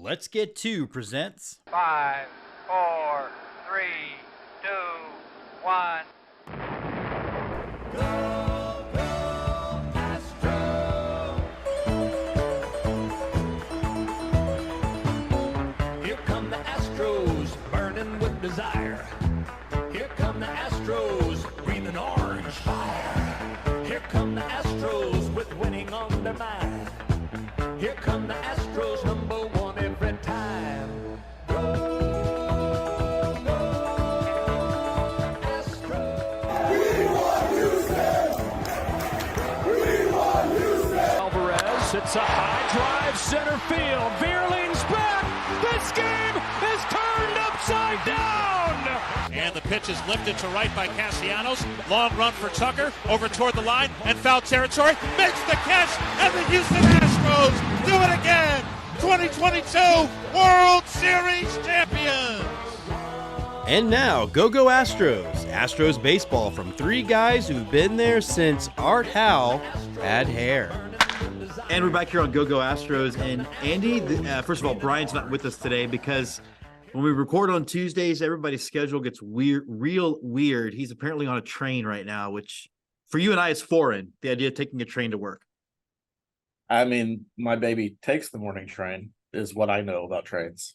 Let's Get To presents 5, 4, 3, 2, 1. Here come the Astros, burning with desire. Here come the Astros, breathing orange fire. Here come the Astros, with winning on their mind. Here come the Astros, number one every time. Go, go, Astros. We want Houston! Alvarez hits a high drive, center field. Beerling's back. This game is turned upside down. And the pitch is lifted to right by Castellanos. Long run for Tucker over toward the line and foul territory. Makes the catch, and the Houston Astros do it again. 2022 World Series champions. And now, Go Astros. Astros baseball from three guys who've been there since Art Howe had hair. And we're back here on Go Astros. And Andy, first of all, Brian's not with us today because when we record on Tuesdays, everybody's schedule gets real weird. He's apparently on a train right now, which for you and I is foreign, the idea of taking a train to work. I mean, my baby takes the morning train, is what I know about trains.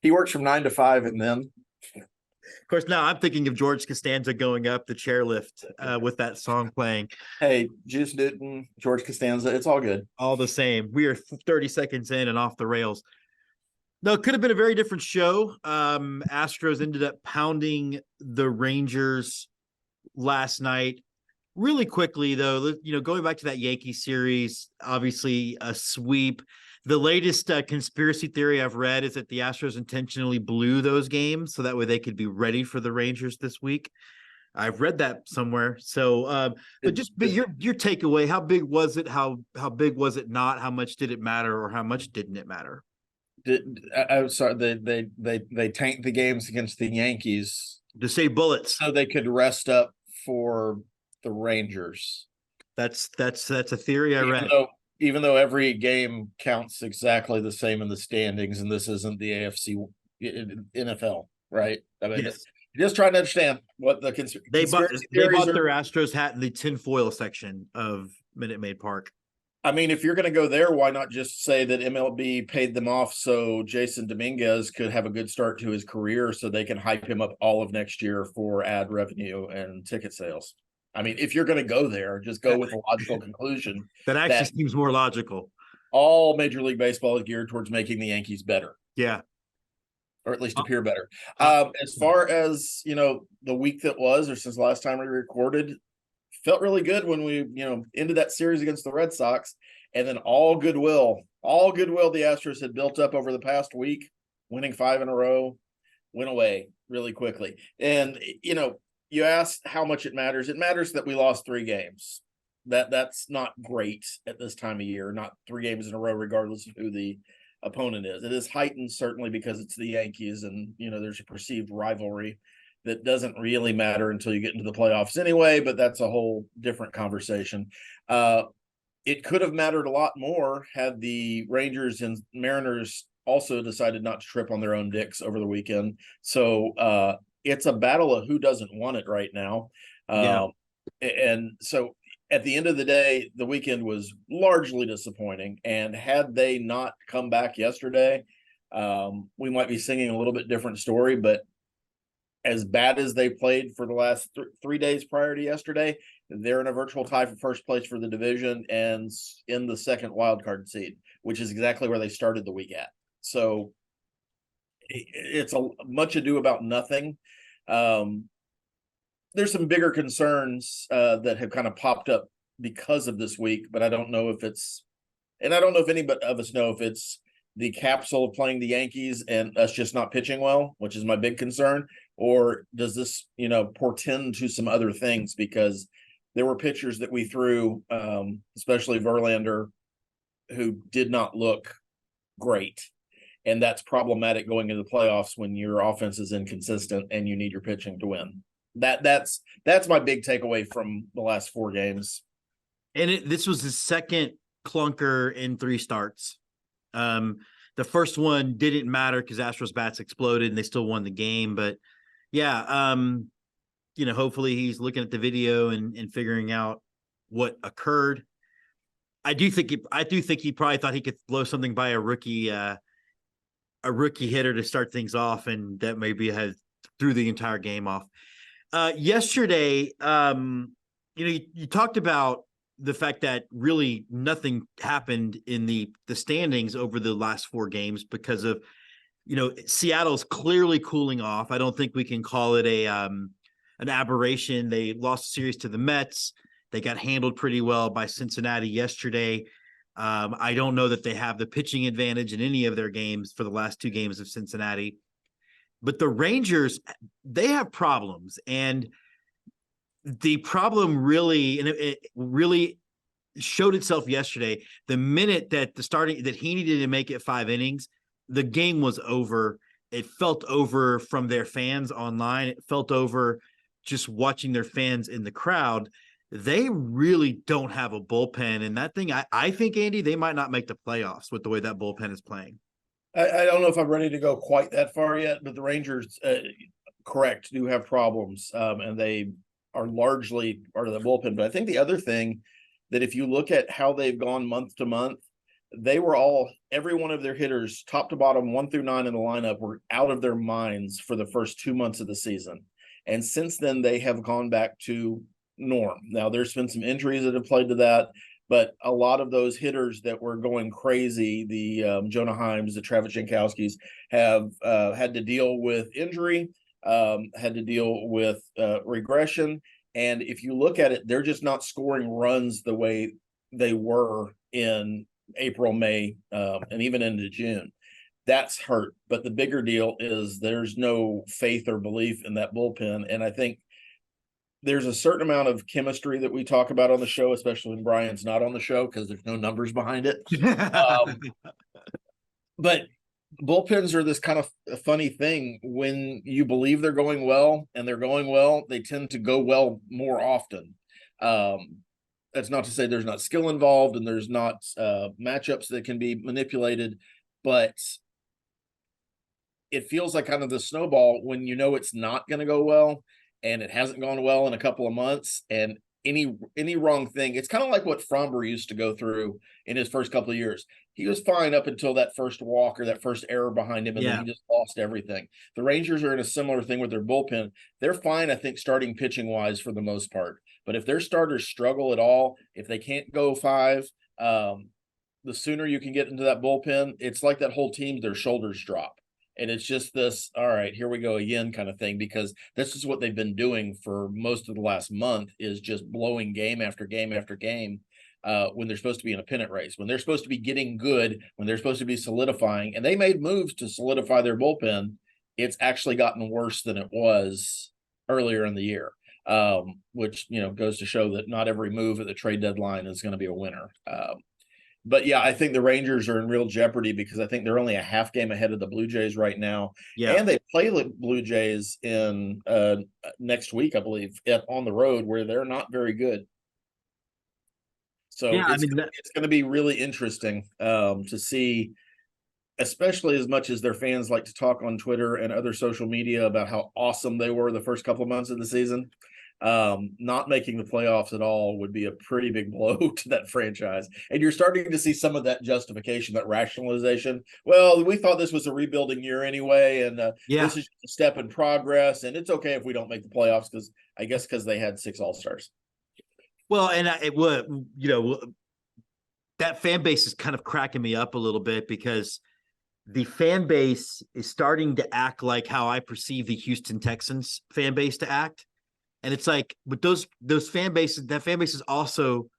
He works from 9 to 5, and then. Of course, now I'm thinking of George Costanza going up the chairlift with that song playing. Hey, Juice Newton, George Costanza, it's all good. All the same. We are 30 seconds in and off the rails. No, it could have been a very different show. Astros ended up pounding the Rangers last night. Really quickly, though, going back to that Yankees series, obviously a sweep. The latest conspiracy theory I've read is that the Astros intentionally blew those games so that way they could be ready for the Rangers this week. I've read that somewhere. So, but your takeaway: how big was it? How big was it not? How much did it matter, or how much didn't it matter? I'm sorry, they tanked the games against the Yankees to save bullets, so they could rest up for the Rangers. That's a theory I read. Even though every game counts exactly the same in the standings, and this isn't the AFC NFL, right? I mean, yes. Just trying to understand what the they bought their Astros hat in the tinfoil section of Minute Maid Park. I mean, if you're going to go there, why not just say that MLB paid them off so Jason Dominguez could have a good start to his career so they can hype him up all of next year for ad revenue and ticket sales? I mean, if you're going to go there, just go with a logical conclusion. That actually seems more logical. All Major League Baseball is geared towards making the Yankees better. Yeah. Or at least appear better. As far as, the week that was, or since the last time we recorded, felt really good when we, ended that series against the Red Sox. And then all goodwill the Astros had built up over the past week, winning 5 in a row, went away really quickly. And, you asked how much it matters. It matters that we lost 3 games. That's not great at this time of year, not 3 games in a row, regardless of who the opponent is. It is heightened certainly because it's the Yankees and, there's a perceived rivalry that doesn't really matter until you get into the playoffs anyway, but that's a whole different conversation. It could have mattered a lot more had the Rangers and Mariners also decided not to trip on their own dicks over the weekend. So, it's a battle of who doesn't want it right now. And so at the end of the day, the weekend was largely disappointing. And had they not come back yesterday, we might be singing a little bit different story. But as bad as they played for the last 3 days prior to yesterday, they're in a virtual tie for first place for the division and in the second wild card seed, which is exactly where they started the week at. So it's a much ado about nothing. There's some bigger concerns that have kind of popped up because of this week, but I don't know if it's, and I don't know if any of us know if it's the capsule of playing the Yankees and us just not pitching well, which is my big concern, or does this, portend to some other things? Because there were pitchers that we threw, especially Verlander, who did not look great. And that's problematic going into the playoffs when your offense is inconsistent and you need your pitching to win. That's my big takeaway from the last 4 games. And this was his second clunker in 3 starts. The first one didn't matter because Astros bats exploded and they still won the game. But yeah, hopefully he's looking at the video and figuring out what occurred. I do think he probably thought he could blow something by a rookie hitter to start things off, and that maybe had threw the entire game off. Yesterday, you talked about the fact that really nothing happened in the standings over the last 4 games because of, Seattle's clearly cooling off. I don't think we can call it an aberration. They lost a series to the Mets. They got handled pretty well by Cincinnati yesterday. I don't know that they have the pitching advantage in any of their games for the last 2 games of Cincinnati. But the Rangers, they have problems. And the problem really, and it really showed itself yesterday. The minute that he needed to make it 5 innings, the game was over. It felt over from their fans online. It felt over just watching their fans in the crowd. They really don't have a bullpen. And that thing, I think, Andy, they might not make the playoffs with the way that bullpen is playing. I don't know if I'm ready to go quite that far yet, but the Rangers, correct, do have problems. And they are largely part of the bullpen. But I think the other thing that if you look at how they've gone month to month, they were every one of their hitters, top to bottom, 1 through 9 in the lineup, were out of their minds for the first 2 months of the season. And since then, they have gone back to norm. Now, there's been some injuries that have played to that, but a lot of those hitters that were going crazy, the Jonah Heims, the Travis Jankowskis, have had to deal with injury, had to deal with regression. And if you look at it, they're just not scoring runs the way they were in April, May, and even into June. That's hurt. But the bigger deal is there's no faith or belief in that bullpen. And I think there's a certain amount of chemistry that we talk about on the show, especially when Brian's not on the show because there's no numbers behind it. But bullpens are this kind of funny thing. When you believe they're going well and they're going well, they tend to go well more often. That's not to say there's not skill involved and there's not matchups that can be manipulated, but it feels like kind of the snowball when you know it's not going to go well and it hasn't gone well in a couple of months, and any wrong thing. It's kind of like what Fromber used to go through in his first couple of years. He was fine up until that first walk or that first error behind him, and then he just lost everything. The Rangers are in a similar thing with their bullpen. They're fine, I think, starting pitching wise for the most part. But if their starters struggle at all, if they can't go 5, the sooner you can get into that bullpen, it's like that whole team, their shoulders drop. And it's just this, all right, here we go again kind of thing, because this is what they've been doing for most of the last month, is just blowing game after game after game when they're supposed to be in a pennant race, when they're supposed to be getting good, when they're supposed to be solidifying. And they made moves to solidify their bullpen. It's actually gotten worse than it was earlier in the year, which, goes to show that not every move at the trade deadline is going to be a winner. But yeah, I think the Rangers are in real jeopardy because I think they're only a half game ahead of the Blue Jays right now. Yeah. And they play the Blue Jays in next week, I believe, on the road, where they're not very good. So it's going to be really interesting to see, especially as much as their fans like to talk on Twitter and other social media about how awesome they were the first couple of months of the season. Not making the playoffs at all would be a pretty big blow to that franchise. And you're starting to see some of that justification, that rationalization. Well, we thought this was a rebuilding year anyway, and this is a step in progress, and it's okay if we don't make the playoffs because they had 6 All-Stars. Well, and it would, that fan base is kind of cracking me up a little bit, because the fan base is starting to act like how I perceive the Houston Texans fan base to act. And it's like, but those fan bases, that fan base is also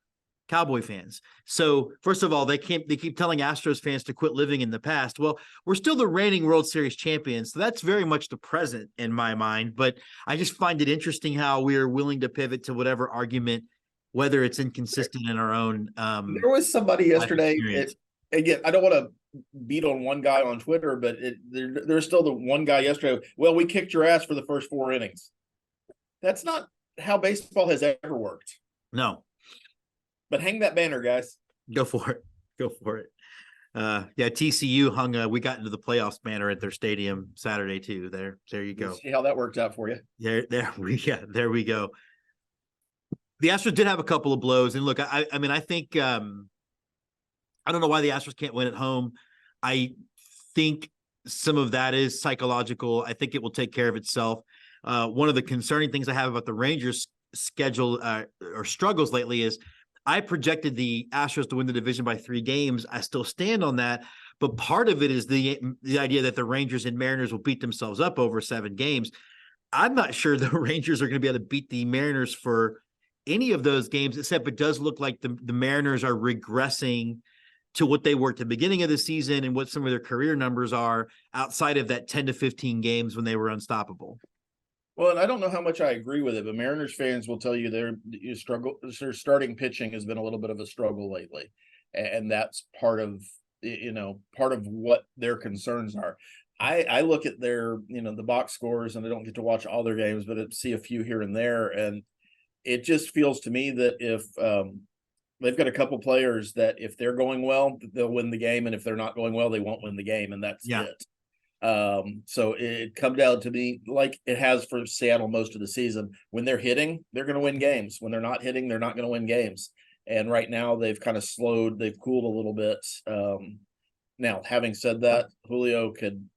Cowboy fans. So first of all, they keep telling Astros fans to quit living in the past. Well, we're still the reigning World Series champions. So that's very much the present in my mind. But I just find it interesting how we are willing to pivot to whatever argument, whether it's inconsistent in our own. There was somebody yesterday. Again, I don't want to beat on one guy on Twitter, but there's still the one guy yesterday. Well, we kicked your ass for the first 4 innings. That's not how baseball has ever worked. No. But hang that banner, guys. Go for it. Go for it. Yeah, TCU hung we got into the playoffs banner at their stadium Saturday too. There you go. See how that worked out for you. There we go. The Astros did have a couple of blows, and look, I mean, I think I don't know why the Astros can't win at home. I think some of that is psychological. I think it will take care of itself. One of the concerning things I have about the Rangers' schedule or struggles lately is I projected the Astros to win the division by 3 games. I still stand on that, but part of it is the idea that the Rangers and Mariners will beat themselves up over 7 games. I'm not sure the Rangers are going to be able to beat the Mariners for any of those games, except it does look like the Mariners are regressing to what they were at the beginning of the season and what some of their career numbers are outside of that 10 to 15 games when they were unstoppable. Well, and I don't know how much I agree with it, but Mariners fans will tell you their starting pitching has been a little bit of a struggle lately. And that's part of what their concerns are. I look at their, the box scores, and I don't get to watch all their games, but I see a few here and there. And it just feels to me that if they've got a couple players that if they're going well, they'll win the game. And if they're not going well, they won't win the game. And that's it. So it come down to me like it has for Seattle most of the season. When they're hitting, they're going to win games. When they're not hitting, they're not going to win games. And right now they've kind of slowed, they've cooled a little bit. Now, having said that, Julio could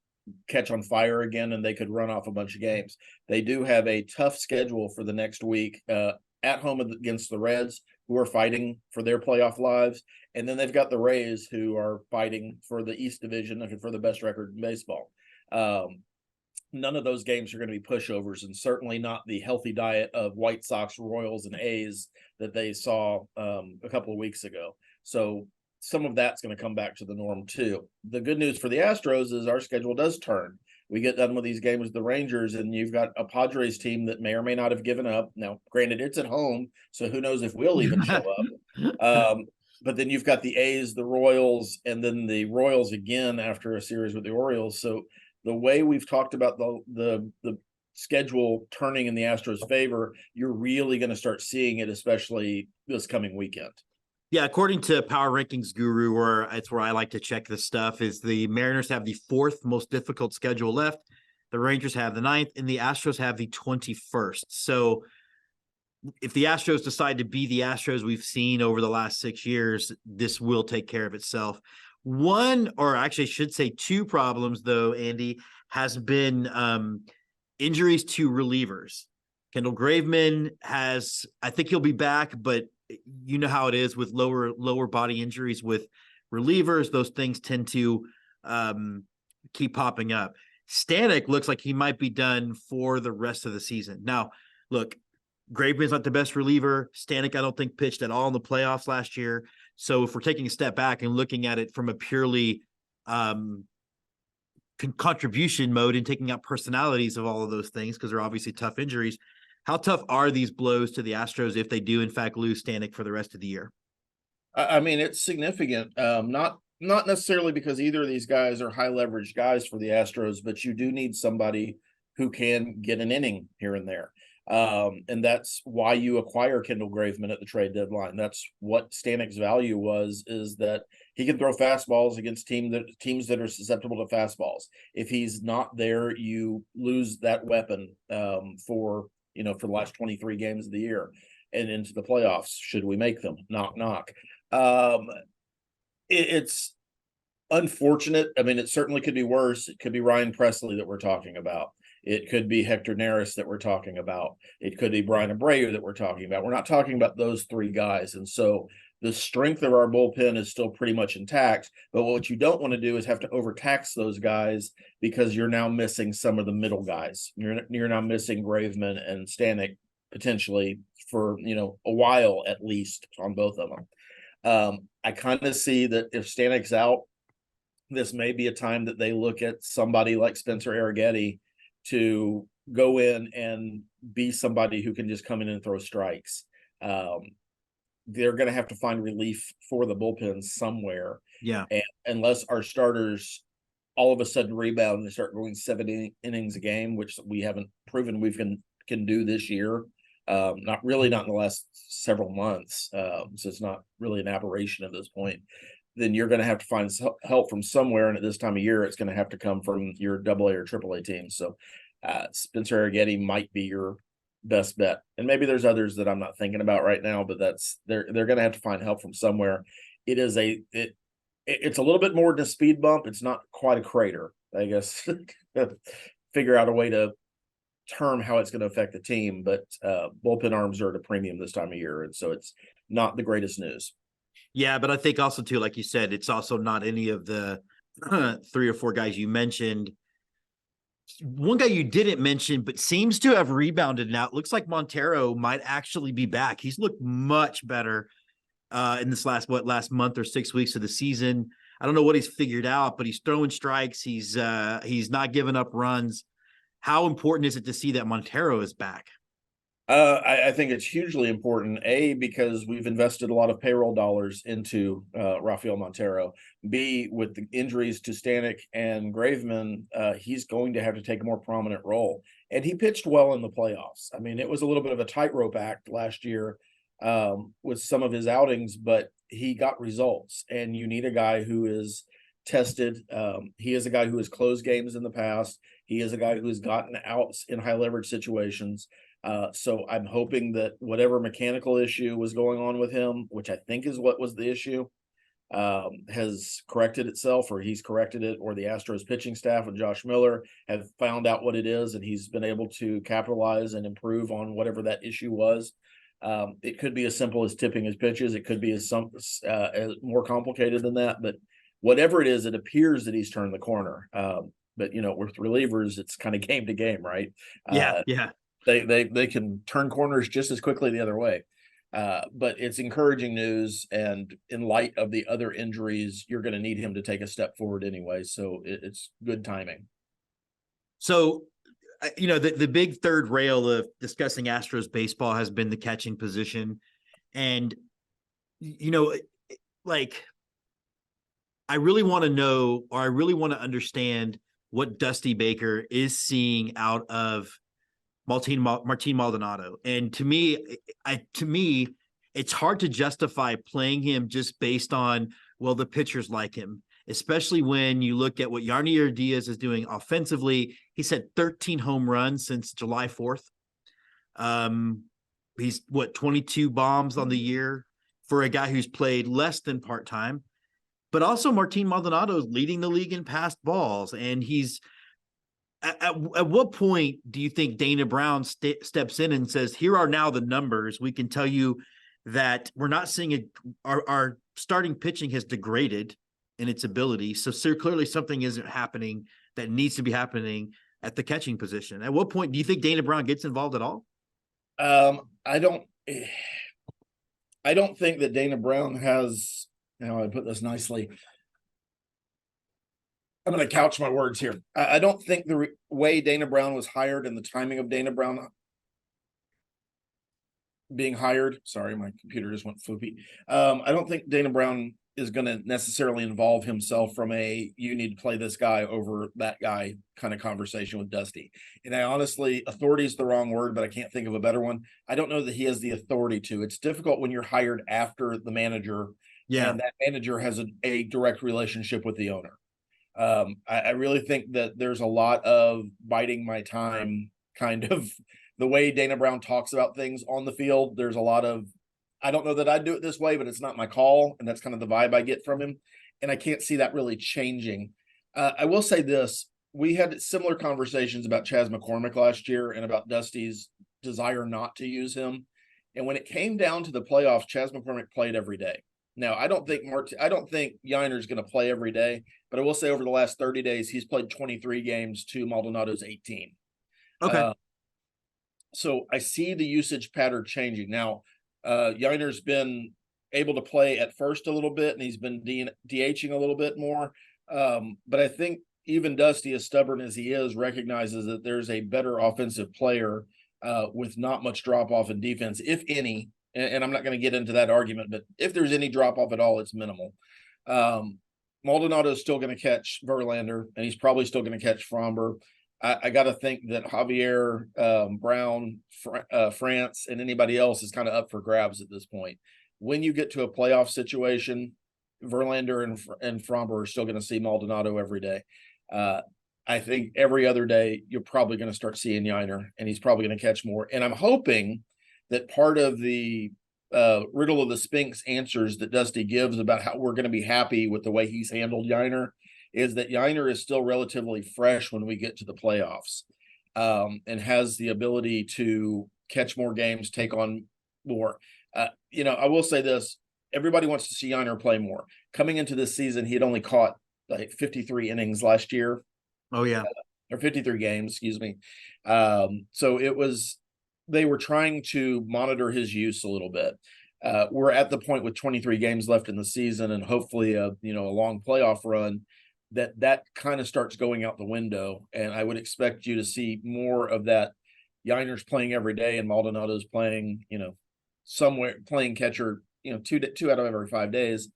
catch on fire again and they could run off a bunch of games. They do have a tough schedule for the next week at home against the Reds, who are fighting for their playoff lives. And then they've got the Rays, who are fighting for the East Division and for the best record in baseball. None of those games are going to be pushovers, and certainly not the healthy diet of White Sox, Royals, and A's that they saw a couple of weeks ago. So some of that's going to come back to the norm too. The good news for the Astros is our schedule does turn. We get done with these games with the Rangers, and you've got a Padres team that may or may not have given up. Now, granted, it's at home, so who knows if we'll even show up. But then you've got the A's, the Royals, and then the Royals again after a series with the Orioles. So the way we've talked about the schedule turning in the Astros' favor, you're really going to start seeing it, especially this coming weekend. Yeah, according to Power Rankings Guru, or it's where I like to check this stuff, is the Mariners have the 4th most difficult schedule left. The Rangers have the 9th, and the Astros have the 21st. So if the Astros decide to be the Astros we've seen over the last 6 years, this will take care of itself. One, or actually I should say 2 problems, though, Andy, has been injuries to relievers. Kendall Graveman has, I think he'll be back, but you know how it is with lower body injuries with relievers. Those things tend to keep popping up. Stanek looks like he might be done for the rest of the season. Now, look, Graveman's not the best reliever. Stanek, I don't think, pitched at all in the playoffs last year. So if we're taking a step back and looking at it from a purely contribution mode and taking out personalities of all of those things, because they're obviously tough injuries, how tough are these blows to the Astros if they do, in fact, lose Stanek for the rest of the year? I mean, it's significant. Not necessarily because either of these guys are high leverage guys for the Astros, but you do need somebody who can get an inning here and there. And that's why you acquire Kendall Graveman at the trade deadline. That's what Stanek's value was, is that he can throw fastballs against teams that are susceptible to fastballs. If he's not there, you lose that weapon for the last 23 games of the year and into the playoffs, should we make them. Knock, knock. It's unfortunate. I mean, it certainly could be worse. It could be Ryan Presley that we're talking about. It could be Hector Neris that we're talking about. It could be Brian Abreu that we're talking about. We're not talking about those 3 guys. And so the strength of our bullpen is still pretty much intact. But what you don't want to do is have to overtax those guys, because you're now missing some of the middle guys. You're now missing Graveman and Stanek potentially for, a while at least on both of them. I kind of see that if Stanek's out, this may be a time that they look at somebody like Spencer Arrighetti to go in and be somebody who can just come in and throw strikes. They're going to have to find relief for the bullpen somewhere. Yeah. And unless our starters all of a sudden rebound and start going 7 innings a game, which we haven't proven we can do this year. Not in the last several months. So it's not really an aberration at this point. then you're going to have to find help from somewhere. And at this time of year, it's going to have to come from your AA or AAA team. So Spencer Arrighetti might be your best bet. And maybe there's others that I'm not thinking about right now, but they're going to have to find help from somewhere. It's a little bit more than a speed bump. It's not quite a crater, I guess. Figure out a way to term how it's going to affect the team, but bullpen arms are at a premium this time of year, and so it's not the greatest news. Yeah, but I think also too, like you said, it's also not any of the 3 or 4 guys you mentioned. One guy you didn't mention, but seems to have rebounded now. It looks like Montero might actually be back. He's looked much better in this last month or 6 weeks of the season. I don't know what he's figured out, but he's throwing strikes. He's not giving up runs. How important is it to see that Montero is back? I think it's hugely important, because we've invested a lot of payroll dollars into Rafael Montero. B, with the injuries to Stanek and Graveman, he's going to have to take a more prominent role. And he pitched well in the playoffs. I mean, it was a little bit of a tightrope act last year with some of his outings, but he got results. And you need a guy who is tested. He is a guy who has closed games in the past. He is a guy who has gotten outs in high leverage situations. So I'm hoping that whatever mechanical issue was going on with him, which I think is what was the issue, has corrected itself, or he's corrected it, or the Astros pitching staff and Josh Miller have found out what it is, and he's been able to capitalize and improve on whatever that issue was. It could be as simple as tipping his pitches. It could be as more complicated than that, but whatever it is, it appears that he's turned the corner. But with relievers, it's kind of game to game, right? Yeah. They can turn corners just as quickly the other way. But it's encouraging news, and in light of the other injuries, you're going to need him to take a step forward anyway. So it's good timing. So, the big third rail of discussing Astros baseball has been the catching position. And, I really want to know, or I really want to understand what Dusty Baker is seeing out of Martin Maldonado. And to me, it's hard to justify playing him just based on, the pitchers like him, especially when you look at what Yarnier Diaz is doing offensively. He's had 13 home runs since July 4th. He's 22 bombs on the year for a guy who's played less than part-time. But also Martin Maldonado is leading the league in passed balls. And he's at what point do you think Dana Brown steps in and says, here are now the numbers. We can tell you that we're not seeing our starting pitching has degraded in its ability. So clearly something isn't happening that needs to be happening at the catching position. At what point do you think Dana Brown gets involved at all? I don't think that Dana Brown has, I put this nicely, I'm going to couch my words here. I don't think the way Dana Brown was hired and the timing of Dana Brown being hired, sorry, my computer just went floopy. I don't think Dana Brown is going to necessarily involve himself from you need to play this guy over that guy kind of conversation with Dusty. And I honestly, authority is the wrong word, but I can't think of a better one. I don't know that he has the authority to. It's difficult when you're hired after the manager. Yeah. And that manager has a direct relationship with the owner. I really think that there's a lot of biding my time kind of the way Dana Brown talks about things on the field. There's a lot of, I don't know that I'd do it this way, but it's not my call. And that's kind of the vibe I get from him. And I can't see that really changing. I will say this. We had similar conversations about Chas McCormick last year and about Dusty's desire not to use him. And when it came down to the playoffs, Chas McCormick played every day. Now, I don't think Yiner's going to play every day, but I will say over the last 30 days, he's played 23 games to Maldonado's 18. Okay. So I see the usage pattern changing. Now, Yiner's been able to play at first a little bit, and he's been DHing a little bit more. But I think even Dusty, as stubborn as he is, recognizes that there's a better offensive player with not much drop-off in defense, if any. And I'm not going to get into that argument, but if there's any drop-off at all, it's minimal. Maldonado is still going to catch Verlander, and he's probably still going to catch Fromber. I got to think that Javier, Brown, France, and anybody else is kind of up for grabs at this point. When you get to a playoff situation, Verlander and Fromber are still going to see Maldonado every day. I think every other day you're probably going to start seeing Yiner, and he's probably going to catch more. And I'm hoping that part of the riddle of the Sphinx answers that Dusty gives about how we're going to be happy with the way he's handled Yiner is that Yiner is still relatively fresh when we get to the playoffs, and has the ability to catch more games, take on more. I will say this. Everybody wants to see Yiner play more. Coming into this season, he had only caught like 53 innings last year. Oh, yeah. Or 53 games, excuse me. So they were trying to monitor his use a little bit. We're at the point with 23 games left in the season and hopefully a long playoff run that kind of starts going out the window. And I would expect you to see more of that. Yiner's playing every day and Maldonado's playing, somewhere playing catcher, two out of every 5 days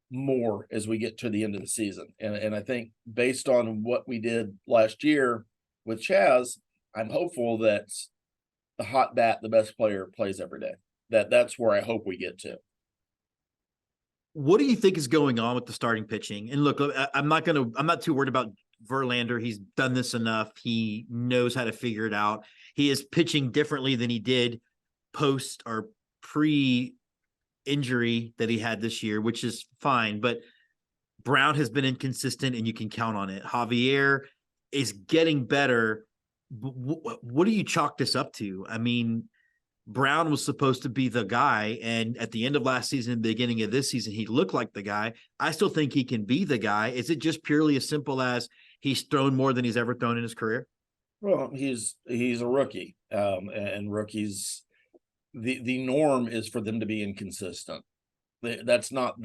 more as we get to the end of the season. And I think based on what we did last year with Chaz, I'm hopeful that the hot bat, the best player, plays every day. That's where I hope we get to. What do you think is going on with the starting pitching? And look, I'm not too worried about Verlander. He's done this enough. He knows how to figure it out. He is pitching differently than he did post or pre-injury that he had this year, which is fine. But Brown has been inconsistent, and you can count on it. Javier is getting better. What do you chalk this up to? I mean, Brown was supposed to be the guy, and at the end of last season and the beginning of this season, he looked like the guy. I still think he can be the guy. Is it just purely as simple as he's thrown more than he's ever thrown in his career? Well, he's a rookie, and rookies, the norm is for them to be inconsistent. It's not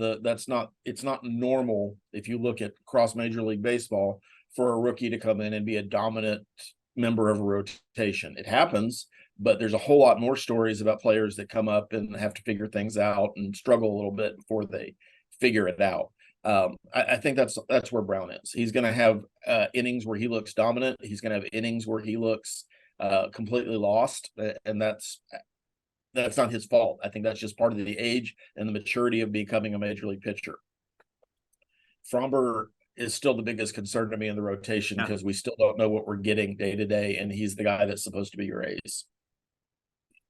normal if you look at cross Major League Baseball for a rookie to come in and be a dominant member of a rotation. It happens, but there's a whole lot more stories about players that come up and have to figure things out and struggle a little bit before they figure it out. I think that's where Brown is. He's going to have innings where he looks dominant. He's going to have innings where he looks completely lost, and that's not his fault. I think that's just part of the age and the maturity of becoming a major league pitcher. Fromber is still the biggest concern to me in the rotation because we still don't know what we're getting day to day, and he's the guy that's supposed to be your ace.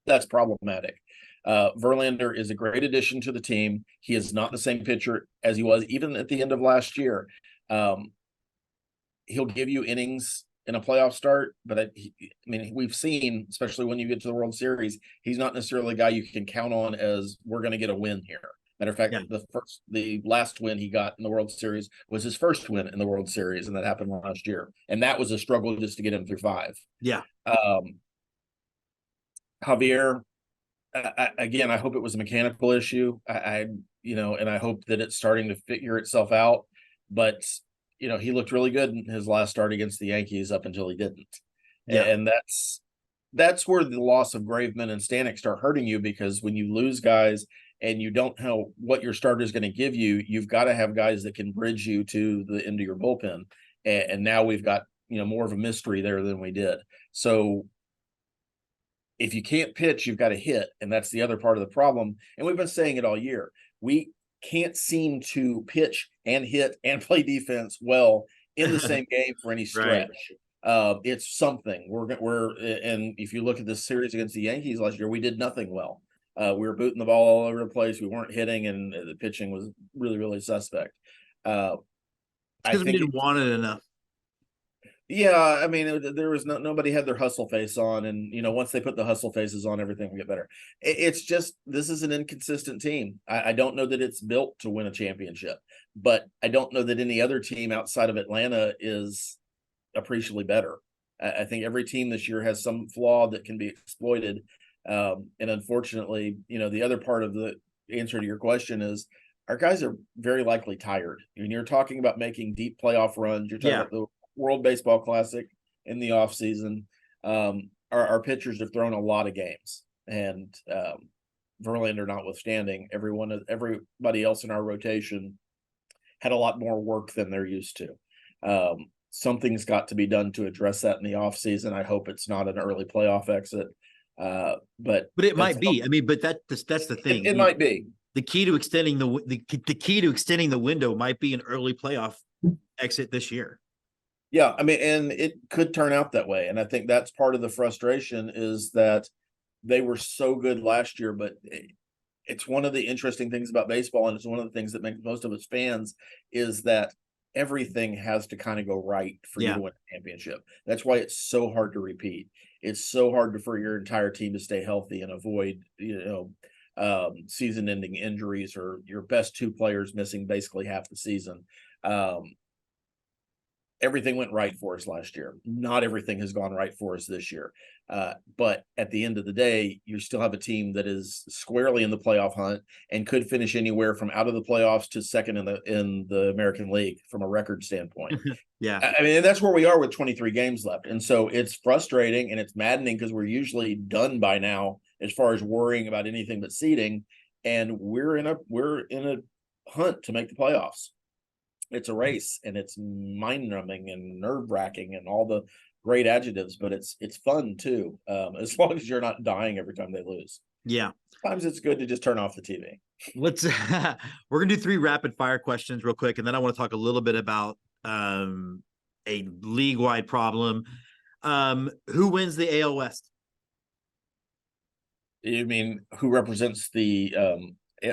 That's problematic. Verlander is a great addition to the team. He is not the same pitcher as he was even at the end of last year. He'll give you innings in a playoff start, but we've seen, especially when you get to the World Series, he's not necessarily a guy you can count on as we're going to get a win here. Matter of fact, the last win he got in the World Series was his first win in the World Series, and that happened last year. And that was a struggle just to get him through 5. Yeah. Javier, again, I hope it was a mechanical issue. And I hope that it's starting to figure itself out. But he looked really good in his last start against the Yankees up until he didn't. Yeah. And that's where the loss of Graveman and Stanek start hurting you, because when you lose guys and you don't know what your starter is going to give you, you've got to have guys that can bridge you to the end of your bullpen. And now we've got, more of a mystery there than we did. So if you can't pitch, you've got to hit. And that's the other part of the problem. And we've been saying it all year. We can't seem to pitch and hit and play defense well in the same game for any stretch. Right. It's something and if you look at this series against the Yankees last year, we did nothing well. We were booting the ball all over the place. We weren't hitting, and the pitching was really, really suspect. Because we didn't want it enough. Yeah, there was nobody had their hustle face on, and once they put the hustle faces on, everything will get better. It's just, this is an inconsistent team. I don't know that it's built to win a championship, but I don't know that any other team outside of Atlanta is appreciably better. I think every team this year has some flaw that can be exploited. And unfortunately, the other part of the answer to your question is our guys are very likely tired. When you're talking about making deep playoff runs, you're talking about the World Baseball Classic in the off season. Our pitchers have thrown a lot of games, and Verlander notwithstanding, everybody else in our rotation had a lot more work than they're used to. Something's got to be done to address that in the off season. I hope it's not an early playoff exit. But it might be. But that's the thing. It might be. the key to extending the key to extending the window might be an early playoff exit this year. Yeah, I mean, and it could turn out that way. And I think that's part of the frustration is that they were so good last year, but it's one of the interesting things about baseball, and it's one of the things that makes most of us fans, is that everything has to kind of go right for you to win a championship. That's why it's so hard to repeat. It's so hard for your entire team to stay healthy and avoid, season-ending injuries or your best two players missing basically half the season. Everything went right for us last year. Not everything has gone right for us this year. But at the end of the day, you still have a team that is squarely in the playoff hunt and could finish anywhere from out of the playoffs to second in the American League from a record standpoint. Yeah. I mean, that's where we are with 23 games left. And so it's frustrating and it's maddening because we're usually done by now as far as worrying about anything but seeding. And we're in a hunt to make the playoffs. It's a race, and it's mind-numbing and nerve-wracking and all the great adjectives, but it's fun too, as long as you're not dying every time they lose. Yeah. Sometimes it's good to just turn off the TV. Let's we're gonna do 3 rapid fire questions real quick, and then I want to talk a little bit about a league-wide problem. Who wins the AL West? You mean who represents the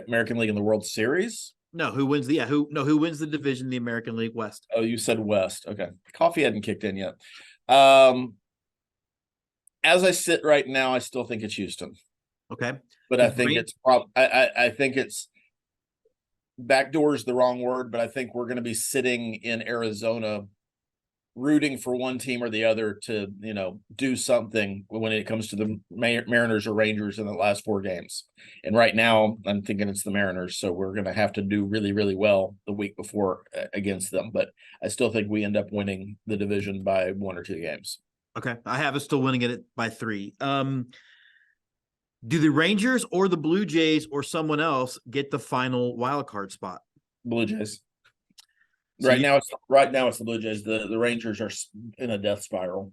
American League in the World Series? No, who wins who wins the division, the American League West? Oh, you said West. Okay. Coffee hadn't kicked in yet. As I sit right now, I still think it's Houston. Okay. But I think I think it's backdoor is the wrong word, but I think we're going to be sitting in Arizona rooting for one team or the other to, do something when it comes to the Mariners or Rangers in the last 4 games. And right now I'm thinking it's the Mariners. So we're going to have to do really, really well the week before against them. But I still think we end up winning the division by 1 or 2 games. Okay. I have us still winning it by 3. Do the Rangers or the Blue Jays or someone else get the final wild card spot? Blue Jays. So Right now it's the Blue Jays. The Rangers are in a death spiral.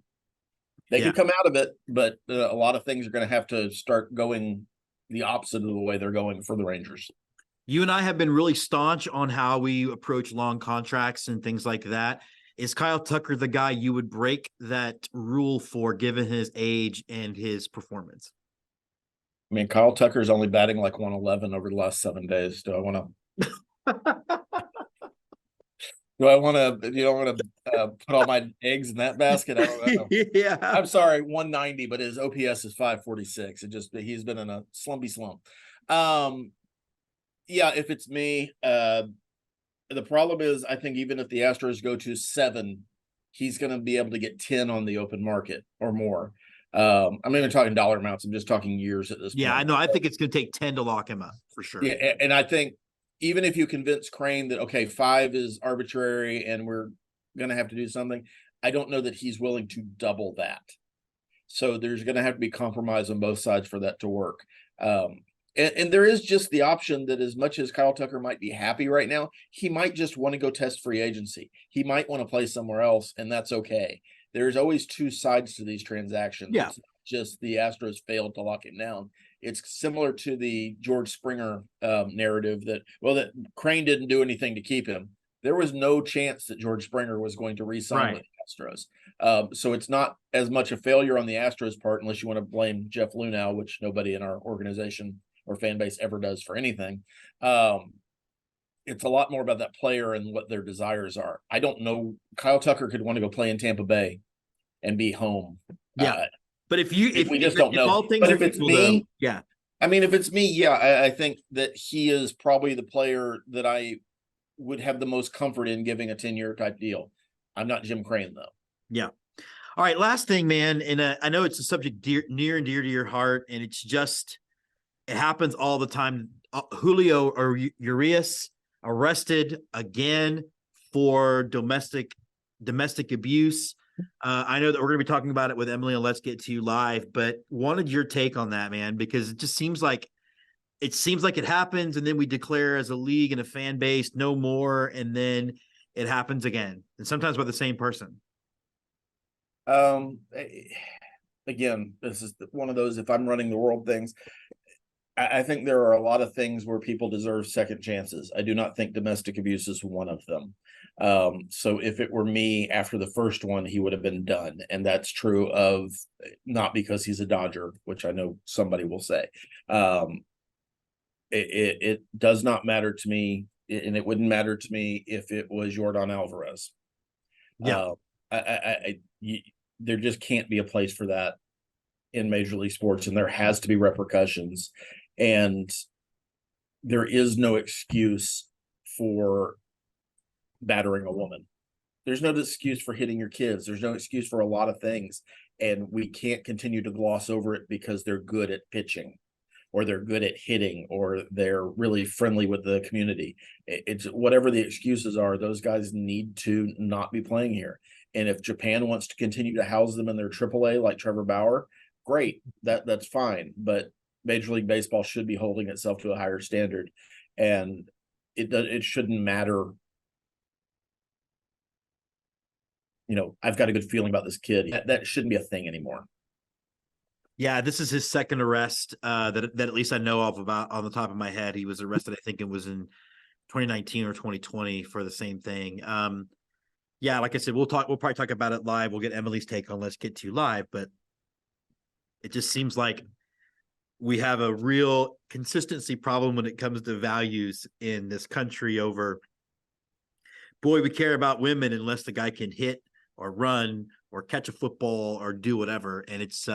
They can come out of it, but a lot of things are going to have to start going the opposite of the way they're going for the Rangers. You and I have been really staunch on how we approach long contracts and things like that. Is Kyle Tucker the guy you would break that rule for, given his age and his performance? I mean, Kyle Tucker's only batting like 111 over the last 7 days. Do I want to put all my eggs in that basket? I don't know. Yeah. I'm sorry, 190, but his OPS is 546. He's been in a slumpy slump. Yeah, if it's me, the problem is I think even if the Astros go to 7, he's going to be able to get 10 on the open market or more. I'm not even talking dollar amounts. I'm just talking years at this point. Yeah, I know. I think it's going to take 10 to lock him up for sure. Yeah, and I think even if you convince Crane that, okay, 5 is arbitrary and we're going to have to do something, I don't know that he's willing to double that. So there's going to have to be compromise on both sides for that to work. And there is just the option that as much as Kyle Tucker might be happy right now, he might just want to go test free agency. He might want to play somewhere else, and that's okay. There's always 2 sides to these transactions. Yeah. It's not just the Astros failed to lock him down. It's similar to the George Springer narrative that Crane didn't do anything to keep him. There was no chance that George Springer was going to re-sign with the Astros. So it's not as much a failure on the Astros part, unless you want to blame Jeff Lunau, which nobody in our organization or fan base ever does for anything. It's a lot more about that player and what their desires are. I don't know. Kyle Tucker could want to go play in Tampa Bay and be home. Yeah. But if we just don't know. But if it's me, yeah. I mean, if it's me, yeah, I think that he is probably the player that I would have the most comfort in giving a 10-year type deal. I'm not Jim Crane, though. Yeah. All right. Last thing, man. And I know it's a subject near and dear to your heart, and it happens all the time. Julio Urias arrested again for domestic abuse. I know that we're going to be talking about it with Emily on Let's Get to You Live, but wanted your take on that, man, because it just seems like it happens, and then we declare as a league and a fan base no more, and then it happens again, and sometimes by the same person. Again, this is one of those, if I'm running the world things, I think there are a lot of things where people deserve second chances. I do not think domestic abuse is one of them. So if it were me after the first one, he would have been done. And that's true of not because he's a Dodger, which I know somebody will say. It does not matter to me, and it wouldn't matter to me if it was Jordan Alvarez. Yeah. There just can't be a place for that in Major League Sports, and there has to be repercussions. And there is no excuse for battering a woman. There's no excuse for hitting your kids. There's no excuse for a lot of things. And we can't continue to gloss over it because they're good at pitching, or they're good at hitting, or they're really friendly with the community. It's whatever the excuses are, those guys need to not be playing here. And if Japan wants to continue to house them in their AAA like Trevor Bauer, great, that's fine. But Major League Baseball should be holding itself to a higher standard, and it shouldn't matter. I've got a good feeling about this kid. That shouldn't be a thing anymore. Yeah, this is his second arrest that at least I know of about on the top of my head. He was arrested, I think it was in 2019 or 2020 for the same thing. Yeah, like I said, we'll probably talk about it live. We'll get Emily's take on Let's Get to Live, but it just seems like we have a real consistency problem when it comes to values in this country over, boy, we care about women unless the guy can hit or run or catch a football or do whatever. And it's,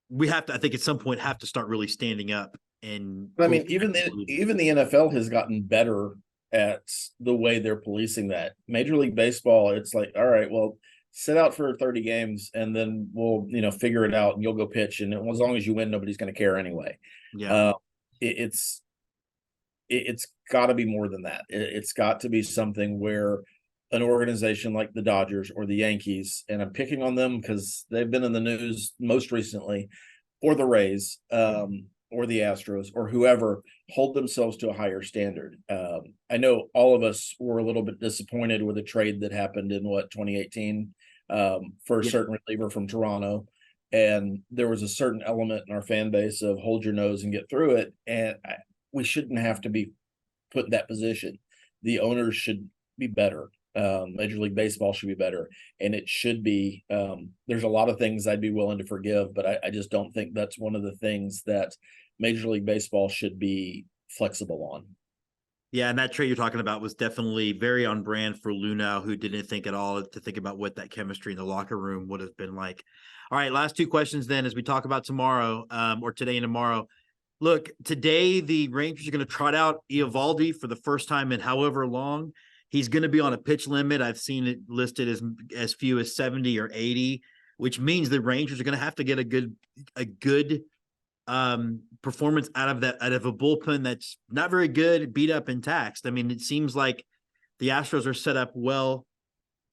we have to, I think at some point, have to start really standing up. And I mean, even the NFL has gotten better at the way they're policing that. Major League Baseball, it's like, all right, well, sit out for 30 games and then we'll, figure it out, and you'll go pitch. And as long as you win, nobody's going to care anyway. Yeah. It's got to be more than that. It's got to be something where an organization like the Dodgers or the Yankees, and I'm picking on them because they've been in the news most recently, or the Rays, or the Astros, or whoever, hold themselves to a higher standard. I know all of us were a little bit disappointed with a trade that happened in 2018 for a certain reliever from Toronto. And there was a certain element in our fan base of hold your nose and get through it. And we shouldn't have to be put in that position. The owners should be better. Major League Baseball should be better. And it should be, there's a lot of things I'd be willing to forgive, but I just don't think that's one of the things that Major League Baseball should be flexible on. Yeah, and that trade you're talking about was definitely very on brand for Luhnow, who didn't think at all to think about what that chemistry in the locker room would have been like. All right, last two questions then as we talk about tomorrow, or today and tomorrow. Look, today the Rangers are going to trot out Eovaldi for the first time in however long. He's going to be on a pitch limit. I've seen it listed as few as 70 or 80, which means the Rangers are going to have to get a good performance out of a bullpen that's not very good, beat up and taxed. I mean, it seems like the Astros are set up well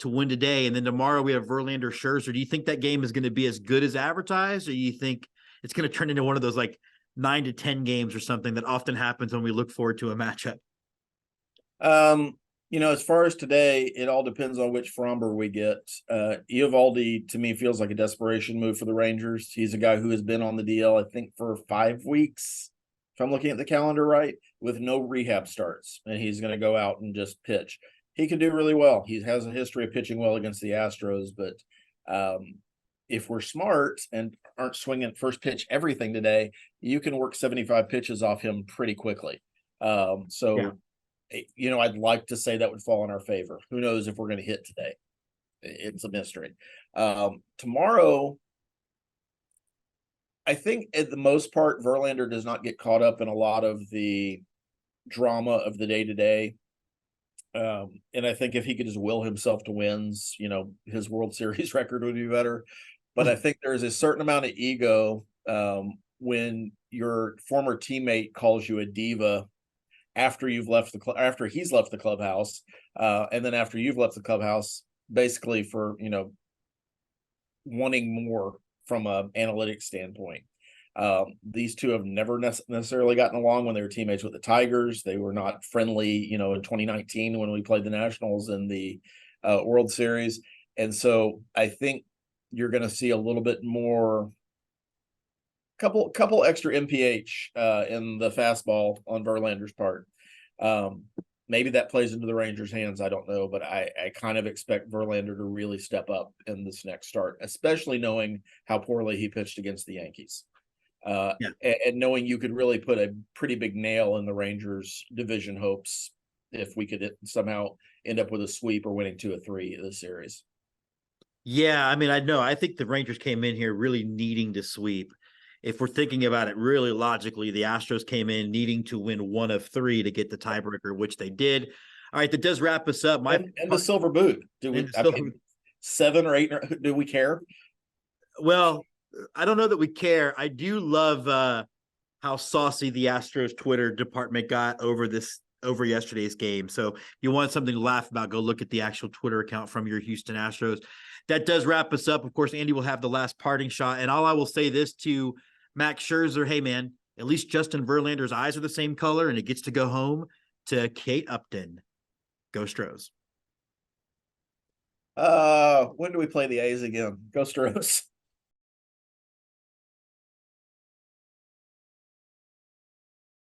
to win today, and then tomorrow we have Verlander, Scherzer. Do you think that game is going to be as good as advertised, or you think it's going to turn into one of those like 9 to 10 games or something that often happens when we look forward to a matchup? As far as today, it all depends on which Fromber we get. Eovaldi, to me, feels like a desperation move for the Rangers. He's a guy who has been on the DL, I think, for 5 weeks, if I'm looking at the calendar right, with no rehab starts. And he's going to go out and just pitch. He could do really well. He has a history of pitching well against the Astros. But if we're smart and aren't swinging first pitch everything today, you can work 75 pitches off him pretty quickly. I'd like to say that would fall in our favor. Who knows if we're going to hit today? It's a mystery. Tomorrow, I think at the most part, Verlander does not get caught up in a lot of the drama of the day-to-day. And I think if he could just will himself to wins, his World Series record would be better. But I think there's a certain amount of ego when your former teammate calls you a diva after you've left after he's left the clubhouse, and then after you've left the clubhouse, basically for wanting more from an analytics standpoint. These two have never necessarily gotten along when they were teammates with the Tigers. They were not friendly, in 2019 when we played the Nationals in the World Series. And so I think you're going to see a little bit more couple extra MPH in the fastball on Verlander's part. Maybe that plays into the Rangers' hands. I don't know, but I kind of expect Verlander to really step up in this next start, especially knowing how poorly he pitched against the Yankees. And knowing you could really put a pretty big nail in the Rangers' division hopes if we could somehow end up with a sweep or winning 2-3 of the series. Yeah, I mean, I think the Rangers came in here really needing to sweep. If we're thinking about it really logically, the Astros came in needing to win 1 of 3 to get the tiebreaker, which they did. All right, that does wrap us up. And the silver boot. Do we? I mean, 7 or 8? Do we care? Well, I don't know that we care. I do love how saucy the Astros Twitter department got over yesterday's game. So if you want something to laugh about, go look at the actual Twitter account from your Houston Astros. That does wrap us up. Of course, Andy will have the last parting shot. And all I will say this to Max Scherzer, hey, man, at least Justin Verlander's eyes are the same color, and it gets to go home to Kate Upton. Go Stros. When do we play the A's again? Go Stros.